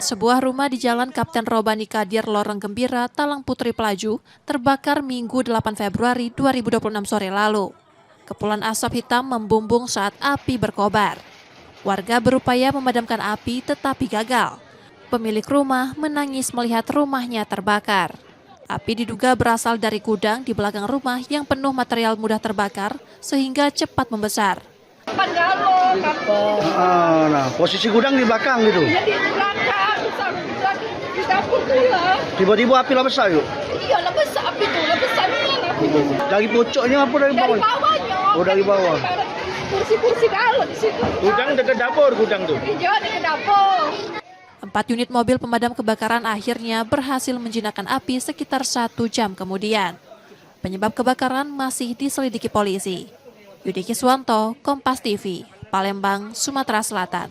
Sebuah rumah di Jalan Kapten Robani Kadir, Lorong Gembira, Talang Putri Pelaju, terbakar Minggu 8 Februari 2026 sore lalu. Kepulan asap hitam membumbung saat api berkobar. Warga berupaya memadamkan api tetapi gagal. Pemilik rumah menangis melihat rumahnya terbakar. Api diduga berasal dari gudang di belakang rumah yang penuh material mudah terbakar sehingga cepat membesar. Nah, posisi gudang di belakang gitu. Iya di belakang, di dapur pula. Tiba-tiba api lah besar yuk. Iya lah besar api tu, lah besarnya lah. Dari pojoknya apa dari bawah? Dari bawahnya. Oh, dari bawah. Kursi-kursi kalau di situ. Gudang dekat dapur, gudang tuh. Iya dekat dapur. 4 unit mobil pemadam kebakaran akhirnya berhasil menjinakkan api sekitar 1 jam kemudian. Penyebab kebakaran masih diselidiki polisi. Yudi Kiswanto, Kompas TV, Palembang, Sumatera Selatan.